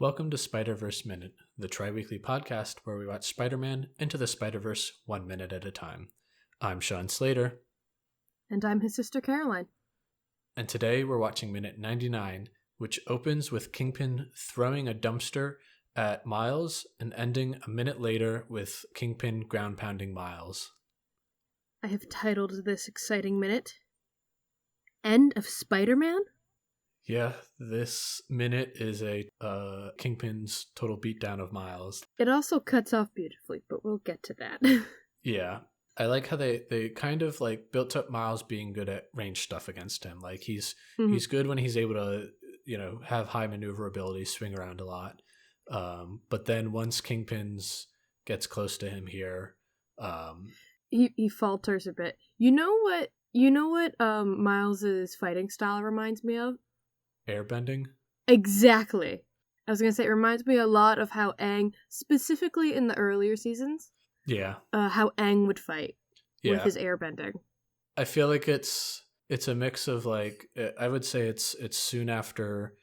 Welcome to Spider-Verse Minute, the tri-weekly podcast where we watch Spider-Man Into the Spider-Verse 1 minute at a time. I'm Sean Slater. And I'm his sister Caroline. And today we're watching minute 99, which opens with Kingpin throwing a dumpster at Miles and ending a minute later with Kingpin ground-pounding Miles. I have titled this exciting minute, End of Spider-Man? Yeah, this minute is a Kingpin's total beatdown of Miles. It also cuts off beautifully, but we'll get to that. Yeah. I like how they kind of like built up Miles being good at range stuff against him. Like he's good when he's able to, have high maneuverability, swing around a lot. But then once Kingpin's gets close to him here, he falters a bit. You know what Miles's fighting style reminds me of? Airbending? Exactly. I was gonna say it reminds me a lot of how Aang, specifically in the earlier seasons, how Aang would fight with his airbending. I feel like it's a mix of like, I would say it's soon after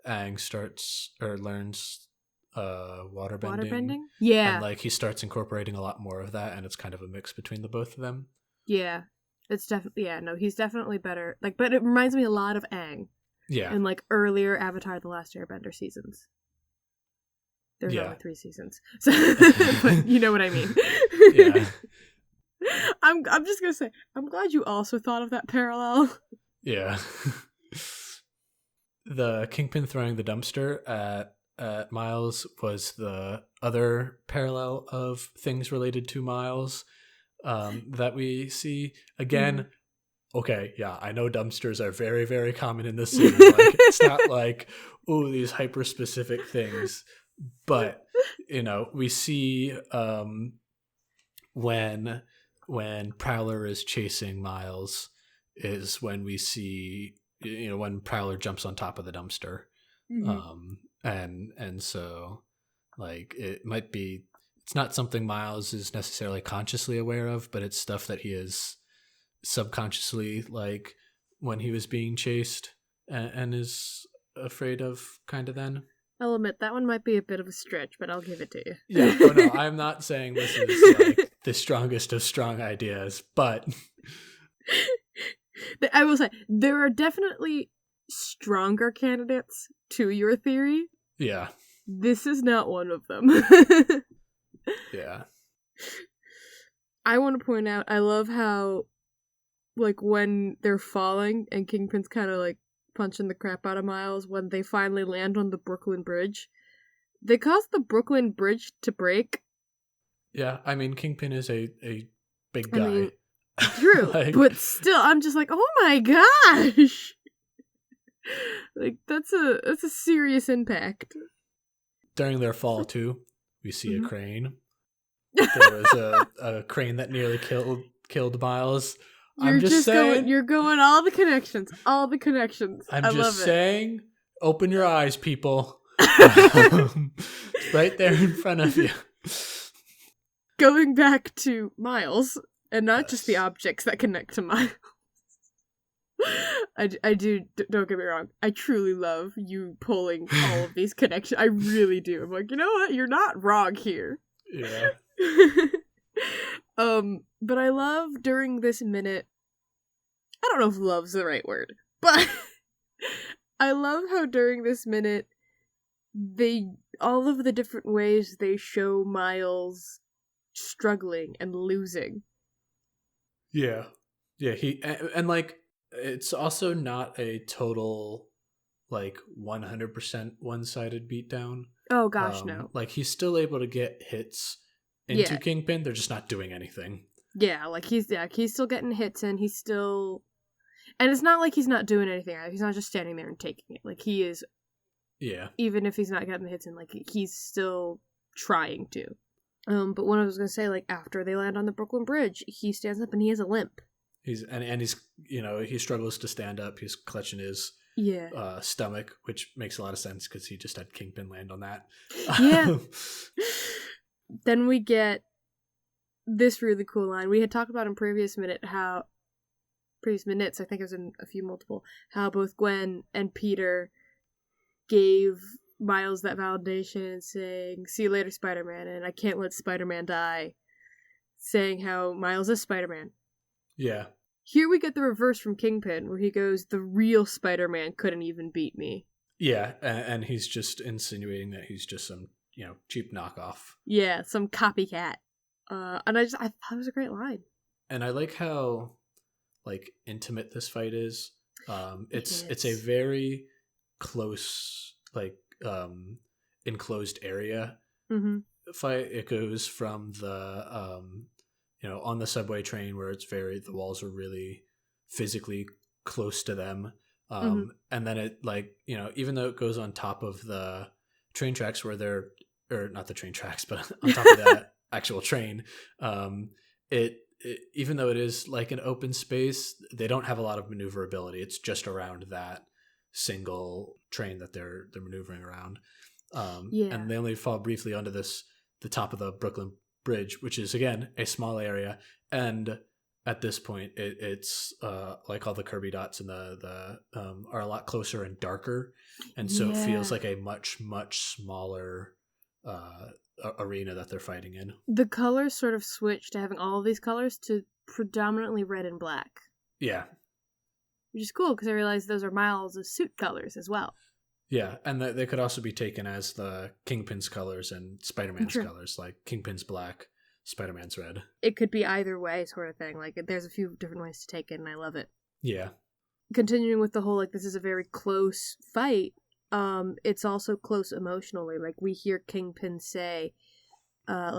Aang starts or learns waterbending. Waterbending? Yeah. And like he starts incorporating a lot more of that, and it's kind of a mix between the both of them. Yeah. It's definitely, he's definitely better. Like, but it reminds me a lot of Aang. Yeah. And like earlier Avatar The Last Airbender seasons. There's only 3 seasons. So but you know what I mean. Yeah. I'm just gonna say, I'm glad you also thought of that parallel. Yeah. The Kingpin throwing the dumpster at Miles was the other parallel of things related to Miles that we see. Again, okay, yeah, I know dumpsters are very, very common in this scene. Like, it's not like, ooh, these hyper-specific things. But, we see when Prowler is chasing Miles is when we see, when Prowler jumps on top of the dumpster. And so, like, it might be, it's not something Miles is necessarily consciously aware of, but it's stuff that he is subconsciously, like when he was being chased and is afraid of kind of then. I'll admit that one might be a bit of a stretch, but I'll give it to you. Yeah, oh no, I'm not saying this is like the strongest of strong ideas, but I will say there are definitely stronger candidates to your theory. Yeah. This is not one of them. Yeah. I want to point out, I love how like when they're falling and Kingpin's kind of like punching the crap out of Miles, when they finally land on the Brooklyn Bridge, they cause the Brooklyn Bridge to break. Yeah, I mean, Kingpin is a big guy. I mean, true, like, but still, I'm just like, oh my gosh! Like, that's a serious impact. During their fall, too, we see a crane. There was a crane that nearly killed Miles. I'm just saying, you're going all the connections. I'm I just love saying, open your eyes, people. It's right there in front of you. Going back to Miles, and not just the objects that connect to Miles. I do, don't get me wrong, I truly love you pulling all of these connections. I really do. I'm like, you know what? You're not wrong here. Yeah. But I love during this minute, I don't know if love's the right word, but I love how during this minute, all of the different ways they show Miles struggling and losing. Yeah. Yeah, and like, it's also not a total, like, 100% one-sided beatdown. Oh gosh, no. Like, he's still able to get hits into Kingpin, they're just not doing anything. Yeah, like he's still getting hits in, he's still, and it's not like he's not doing anything, he's not just standing there and taking it, like he is, even if he's not getting the hits in, like he's still trying to. But what I was gonna say, like after they land on the Brooklyn Bridge, he stands up and he has a limp. He's he struggles to stand up, he's clutching his stomach, which makes a lot of sense because he just had Kingpin land on that. Yeah. Then we get this really cool line. We had talked about in previous minutes, I think it was in a few multiple, how both Gwen and Peter gave Miles that validation and saying, "See you later, Spider-Man," and "I can't let Spider-Man die," saying how Miles is Spider-Man. Yeah. Here we get the reverse from Kingpin, where he goes, "The real Spider-Man couldn't even beat me." Yeah, and he's just insinuating that he's just some, cheap knockoff. Yeah, some copycat. And I thought it was a great line. And I like how, intimate this fight is. It's a very close, enclosed area fight. It goes from the, on the subway train where the walls are really physically close to them. And then it even though it goes on top of the train tracks or not the train tracks, but on top of that actual train, it even though it is like an open space, they don't have a lot of maneuverability. It's just around that single train that they're maneuvering around. And they only fall briefly onto the top of the Brooklyn Bridge, which is again a small area, and at this point it's like all the Kirby dots and the are a lot closer and darker, and so it feels like a much smaller arena that they're fighting in. The colors sort of switch to having all of these colors to predominantly red and black. Yeah, which is cool because I realized those are Miles' suit colors as well. Yeah, and they could also be taken as the Kingpin's colors and Spider-Man's colors, like Kingpin's black, Spider-Man's red. It could be either way sort of thing. Like, there's a few different ways to take it, and I love it. Yeah. Continuing with the whole, this is a very close fight, it's also close emotionally. Like, we hear Kingpin say,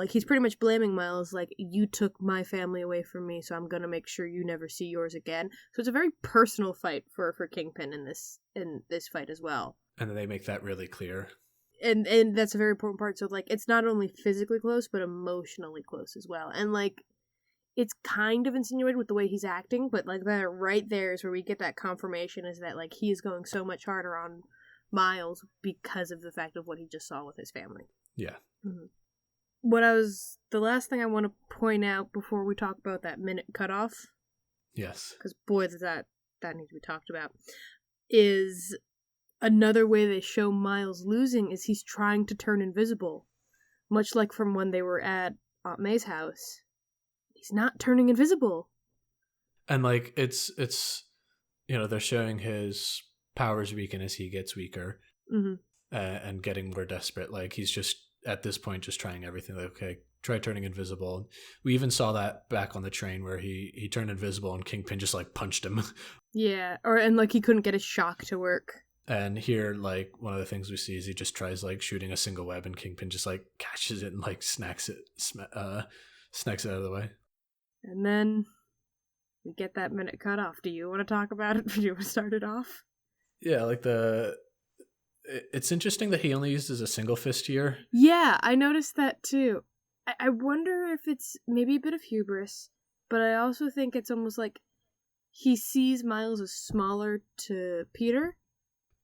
he's pretty much blaming Miles, you took my family away from me, so I'm gonna make sure you never see yours again. So it's a very personal fight for Kingpin in this fight as well. And they make that really clear. And that's a very important part. So, it's not only physically close, but emotionally close as well. And, it's kind of insinuated with the way he's acting, but, that right there is where we get that confirmation is that, he is going so much harder on Miles because of the fact of what he just saw with his family. Yeah. Mm-hmm. The last thing I want to point out before we talk about that minute cutoff. Yes. Because, boy, does that needs to be talked about. Is another way they show Miles losing is he's trying to turn invisible. Much like from when they were at Aunt May's house. He's not turning invisible. And, it's they're showing his powers weaken as he gets weaker. Mm-hmm. And getting more desperate. He's just, at this point, just trying everything. Okay, try turning invisible. We even saw that back on the train where he turned invisible and Kingpin just, punched him. Yeah, and he couldn't get his shock to work. And here, one of the things we see is he just tries, shooting a single web, and Kingpin just, catches it and, snacks it out of the way. And then we get that minute cut off. Do you want to talk about it? Do you want to start it off? Yeah, it's interesting that he only uses a single fist here. Yeah, I noticed that, too. I wonder if it's maybe a bit of hubris, but I also think it's almost like he sees Miles as smaller to Peter.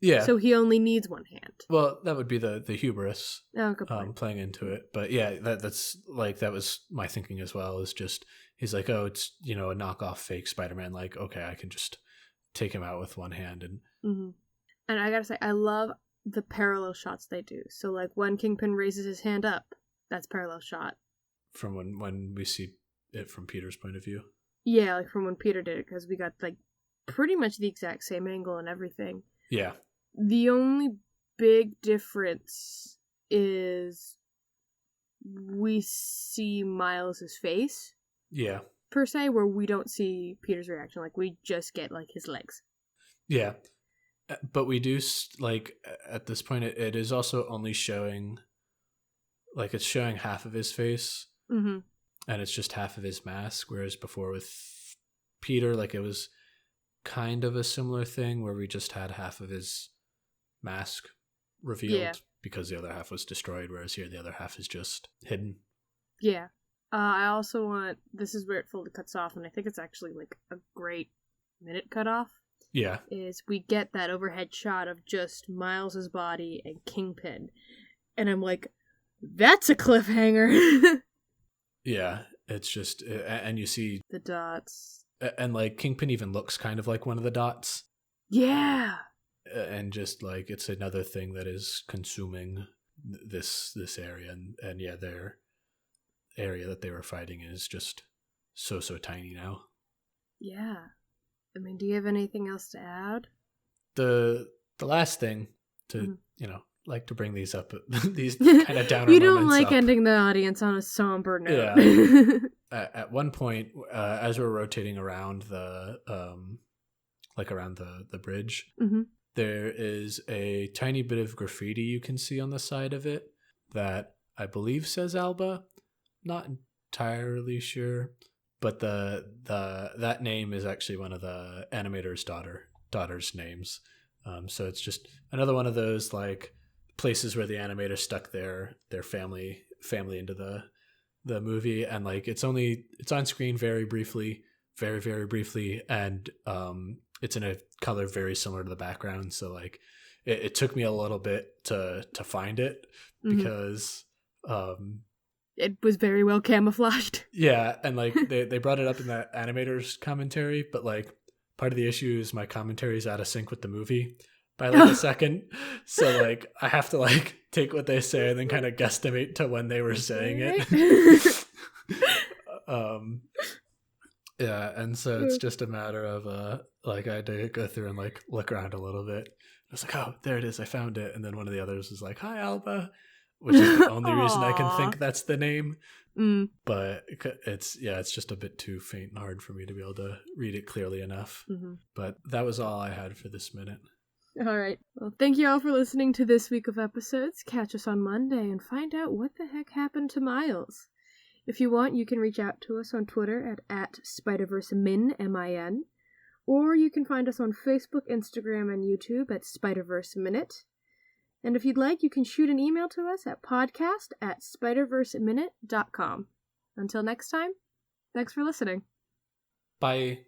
Yeah. So he only needs one hand. Well, that would be the hubris good point. Playing into it. But yeah, that's that was my thinking as well, is just, he's like, oh, it's, a knockoff fake Spider-Man. Okay, I can just take him out with one hand. And And I gotta say, I love the parallel shots they do. So when Kingpin raises his hand up, that's parallel shot. From when we see it from Peter's point of view? Yeah, from when Peter did it, because we got pretty much the exact same angle and everything. Yeah. The only big difference is we see Miles' face. Yeah. Per se, where we don't see Peter's reaction. We just get, his legs. Yeah. But we do, at this point, it is also only showing, it's showing half of his face. Mm-hmm. And it's just half of his mask, whereas before with Peter, it was kind of a similar thing where we just had half of his mask revealed because the other half was destroyed, whereas here the other half is just hidden. Yeah. I also want, this is where it fully cuts off, and I think it's actually a great minute cutoff. Yeah. Is we get that overhead shot of just Miles' body and Kingpin. And I'm like, that's a cliffhanger. Yeah, it's just, and you see the dots. And Kingpin even looks kind of like one of the dots. Yeah. and just like it's another thing that is consuming this area, and yeah, their area that they were fighting is just so tiny now. Yeah. I mean, do you have anything else to add? The last thing to like to bring these up, these kind of downer. You don't like ending the audience on a somber note. Yeah. At one point, as we're rotating around the around the bridge, there is a tiny bit of graffiti you can see on the side of it that I believe says Alba. Not entirely sure, but that name is actually one of the animator's daughter's names. So it's just another one of those like places where the animator stuck their family into the movie, and like it's on screen very briefly, and it's in a color very similar to the background. So like it took me a little bit to find it because it was very well camouflaged. Yeah, and like they brought it up in the animator's commentary, but like part of the issue is my commentary is out of sync with the movie by like a second. So like I have to like take what they say and then kind of guesstimate to when they were saying it. Yeah, and so it's just a matter of like I had to go through and like look around a little bit. I was like, oh, there it is, I found it. And then one of the others was like, hi, Alba, which is the only reason I can think that's the name. But it's just a bit too faint and hard for me to be able to read it clearly enough. But that was all I had for this minute. All right. Well, thank you all for listening to this week of episodes. Catch us on Monday and find out what the heck happened to Miles. If you want, you can reach out to us on Twitter at SpiderVerseMin, M-I-N, or you can find us on Facebook, Instagram, and YouTube at Spiderverse Minute. And if you'd like, you can shoot an email to us at podcast@spiderverseminute.com. Until next time, thanks for listening. Bye.